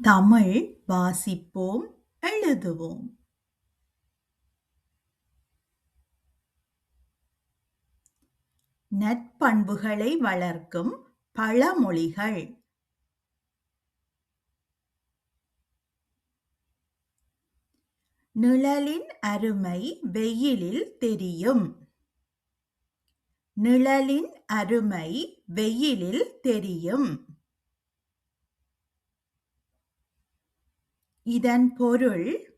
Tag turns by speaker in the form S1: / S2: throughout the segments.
S1: தமிழ் வாசிப்போம், எழுதுவோம். நற்பண்புகளை வளர்க்கும் பழமொழிகள். நிழலின் அருமை வெயிலில் தெரியும். நிழலின் அருமை வெயிலில் தெரியும். இதன் பொருள்,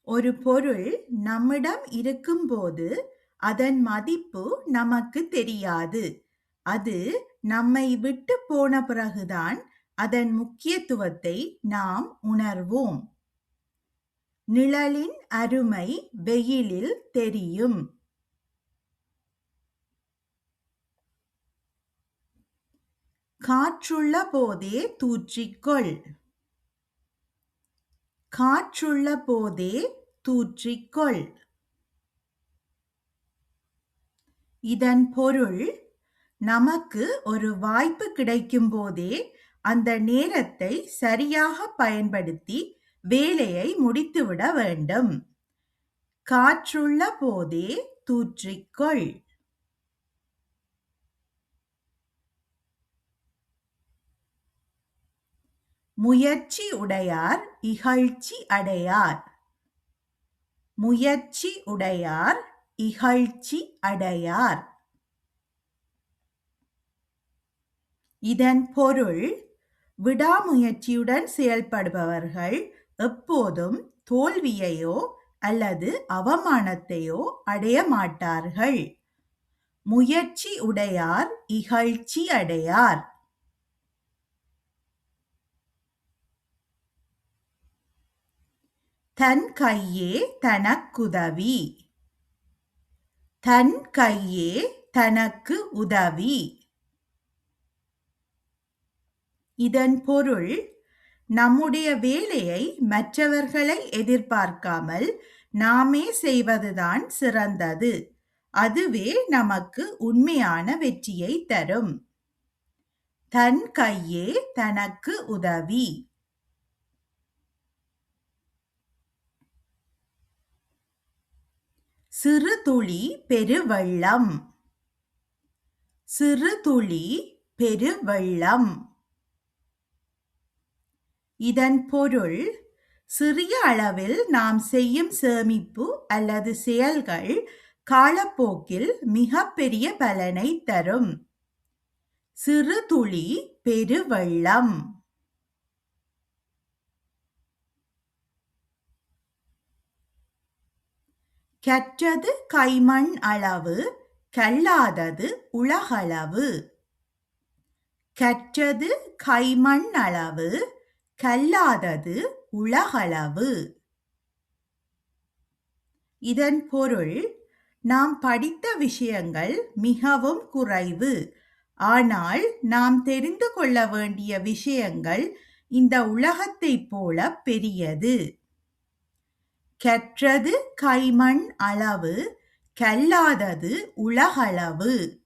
S1: ஒரு பொருள் நம்மிடம் இருக்கும்போது அதன் மதிப்பு நமக்கு தெரியாது. அது நம்மை விட்டு போன பிறகுதான் அதன் முக்கியத்துவத்தை நாம் உணர்வோம். நிழலின் அருமை வெயிலில் தெரியும். காற்றுள்ள போதே தூற்றிக்கொள். காற்றுள்ள போதே தூற்றிக்கொள். இதன் பொருள், நமக்கு ஒரு வாய்ப்பு கிடைக்கும் போதே அந்த நேரத்தை சரியாக பயன்படுத்தி வேலையை முடித்துவிட வேண்டும். காற்றுள்ள போதே தூற்றிக்கொள். முயற்சி உடையார் இகழ்ச்சி அடையார். முயற்சி உடையார் இகழ்ச்சி அடையார். இதன் பொருள், விடாமுயற்சியுடன் செயல்படுபவர்கள் எப்போதும் தோல்வியையோ அல்லது அவமானத்தையோ அடைய மாட்டார்கள். முயற்சி உடையார் இகழ்ச்சி அடையார். தன் கையே தனக்குதவி. தன் கையே தனக்கு உதவி. இதன் பொருள், நம்முடைய வேலையை மற்றவர்களை எதிர்பார்க்காமல் நாமே செய்வதுதான் சிறந்தது. அதுவே நமக்கு உண்மையான வெற்றியை தரும். தன் கையே தனக்கு உதவி. சிறு துளி பெருவெள்ளம். சிறு துளி பெருவெள்ளம். இதன் பொருள், சிறிய அளவில் நாம் செய்யும் சேமிப்பு அல்லது செயல்கள் காலப்போக்கில் மிகப்பெரிய பலனை தரும். சிறு துளி பெருவெள்ளம். கற்றது கைமண் அளவு, கல்லாதது உலகளவு. கற்றது கைமண் அளவு, கல்லாதது உலகளவு. இதன் பொருள், நாம் படித்த விஷயங்கள் மிகவும் குறைவு. ஆனால் நாம் தெரிந்து கொள்ள வேண்டிய விஷயங்கள் இந்த உலகத்தைப் போல பெரியது. கற்றது கைமண் அளவு, கல்லாதது உலகளவு.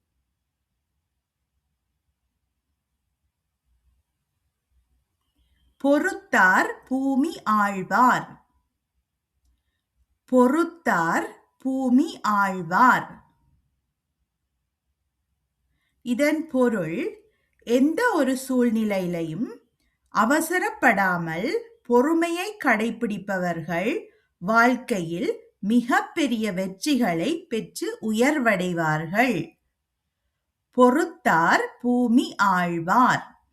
S1: பொறுத்தார் பூமி ஆழ்வார். பொறுத்தார் பூமி ஆழ்வார். இதன் பொருள், எந்த ஒரு சூழ்நிலையிலையும் அவசரப்படாமல் பொறுமையை கடைபிடிப்பவர்கள் வாழ்க்கையில் மிகப்பெரிய வெற்றிகளை பெற்று உயர்வடைவார்கள். பொறுத்தார் பூமி ஆழ்வார்.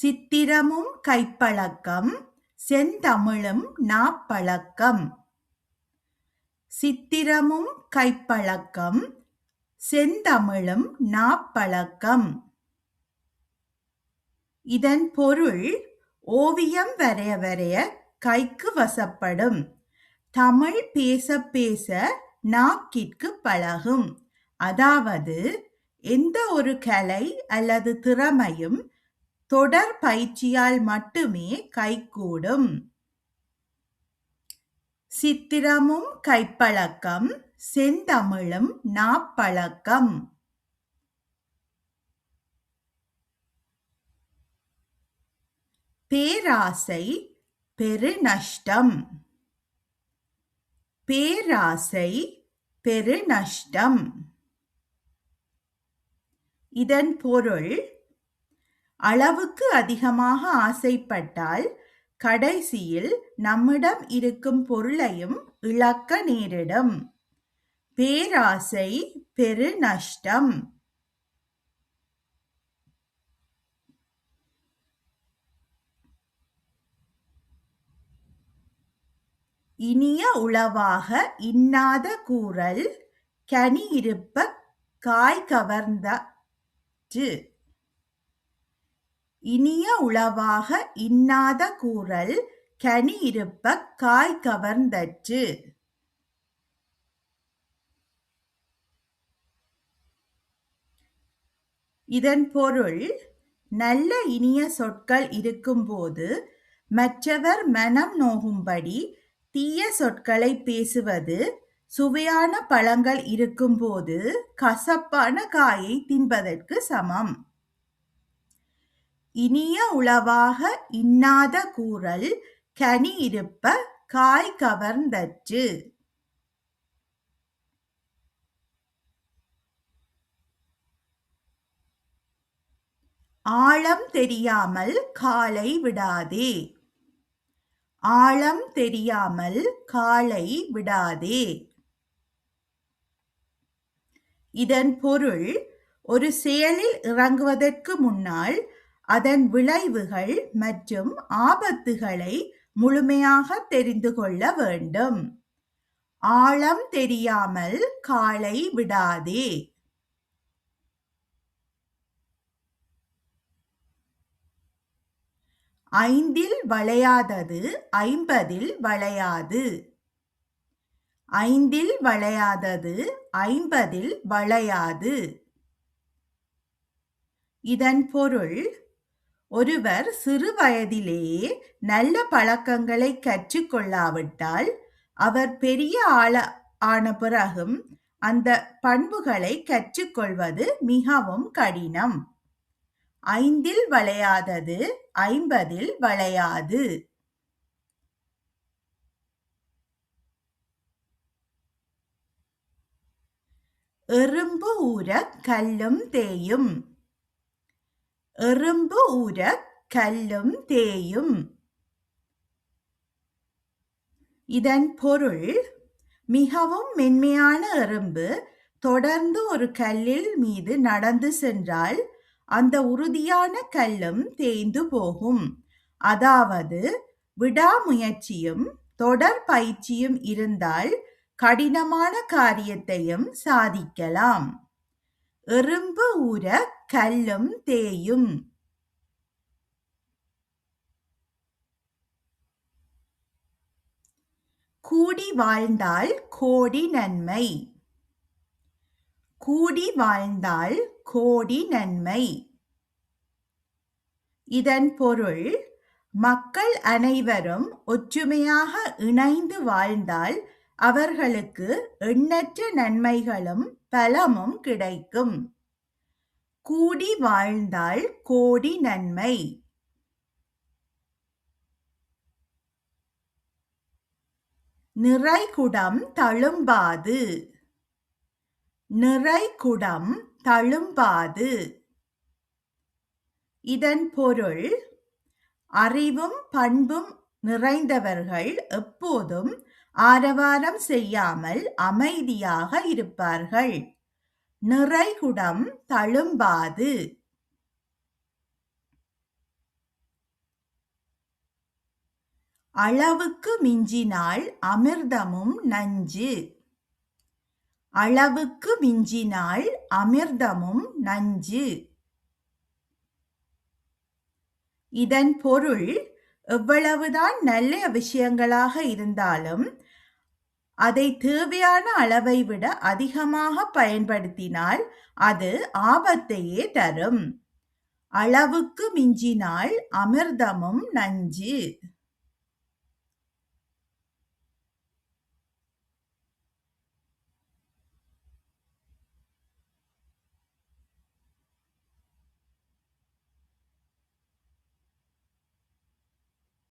S1: சித்திரமும் கைப்பழக்கம், செந்தமிழும் நாப்பழக்கம். சித்திரமும் கைப்பழக்கம், செந்தமிழும் நாப்பழக்கம். இதன் பொருள், ஓவியம் வரைய வரைய கைக்கு வசப்படும். தமிழ் பேச பேச நாக்கிற்கு பழகும். அதாவது, எந்த ஒரு கலை அல்லது திறமையும் தொடர் பயிற்சியால் மட்டுமே கைகூடும். சித்திரமும் கைப்பழக்கம், செந்தமிழும் நாப்பழக்கம். பேராசை பெருநஷ்டம். பேராசை பெருநஷ்டம். இதன் பொருள், அளவுக்கு அதிகமாக ஆசைப்பட்டால் கடைசியில் நம்மிடம் இருக்கும் பொருளையும் இழக்க நேரிடும். பேராசை பெருநஷ்டம். இனிய உளவாக இன்னாத கூறல், கனி இருப்ப காய் கவர்ந்தற்று. இனிய உளவாக இன்னாத கூறல், கனி இருப்ப காய் கவர்ந்தற்று. இதன் பொருள், நல்ல இனிய சொற்கள் இருக்கும்போது மற்றவர் மனம் நோகும்படி தீய சொற்களை பேசுவது, சுவையான பழங்கள் இருக்கும்போது கசப்பான காயை தின்பதற்கு சமம். இனிய உளவாக இன்னாத கூறல், கனி இருப்ப காய் கவர்ந்தற்று. ஆழம் தெரியாமல் காலை விடாதே. ஆழம் தெரியாமல் காலை விடாதே. இதன் பொருள், ஒரு செயலில் இறங்குவதற்கு முன்னால் அதன் விளைவுகள் மற்றும் ஆபத்துகளை முழுமையாக தெரிந்து கொள்ள வேண்டும். ஆழம் தெரியாமல் காலை விடாதே. ஐந்தில் வளையாதது ஐம்பதில் வளையாது. ஐந்தில் வளையாதது ஐம்பதில் வளையாது. இதன் பொருள், ஒருவர் சிறு வயதிலேயே நல்ல பழக்கங்களை கற்றுக்கொள்ளாவிட்டால் அவர் பெரிய ஆன பிறகும் அந்த பண்புகளை கற்றுக்கொள்வது மிகவும் கடினம். ஐந்தில் வளையாதது ஐம்பதில் வளையாது. எறும்பு ஊர கல்லும் தேயும். எறும்பு ஊர கல்லும் தேயும். இதன் பொருள், மிகவும் மென்மையான எறும்பு தொடர்ந்து ஒரு கல்லில் மீது நடந்து சென்றால் அந்த உறுதியான கல்லும் தேய்ந்து போகும். அதாவது, விடாமுயற்சியும் தொடர் பயிற்சியும் இருந்தால் கடினமான காரியத்தையும் சாதிக்கலாம். எறும்பு ஊர கல்லும் தேயும். கூடி வாழ்ந்தால் கோடி நன்மை. கூடி வாழ்ந்தால் கோடி நன்மை. இதன் பொருள், மக்கள் அனைவரும் ஒற்றுமையாக இணைந்து வாழ்ந்தால் அவர்களுக்கு எண்ணற்ற நன்மைகளும் பலமும் கிடைக்கும். கூடி வாழ்ந்தால் கோடி நன்மை. நிறைகுடம் தளும்பாது. நிறைகுடம் தளும்பாது. இதன் பொருள், அறிவும் பண்பும் நிறைந்தவர்கள் எப்போதும் ஆரவாரம் செய்யாமல் அமைதியாக இருப்பார்கள். நிறைகுடம் தளும்பாது. அளவுக்கு மிஞ்சினால் அமிர்தமும் நஞ்சு. அளவுக்கு மிஞ்சினால் அமிர்தமும் நஞ்சு. இதன் பொருள், எவ்வளவுதான் நல்ல விஷயங்களாக இருந்தாலும் அதை தேவையான அளவை விட அதிகமாக பயன்படுத்தினால் அது ஆபத்தையே தரும். அளவுக்கு மிஞ்சினால் அமிர்தமும் நஞ்சு.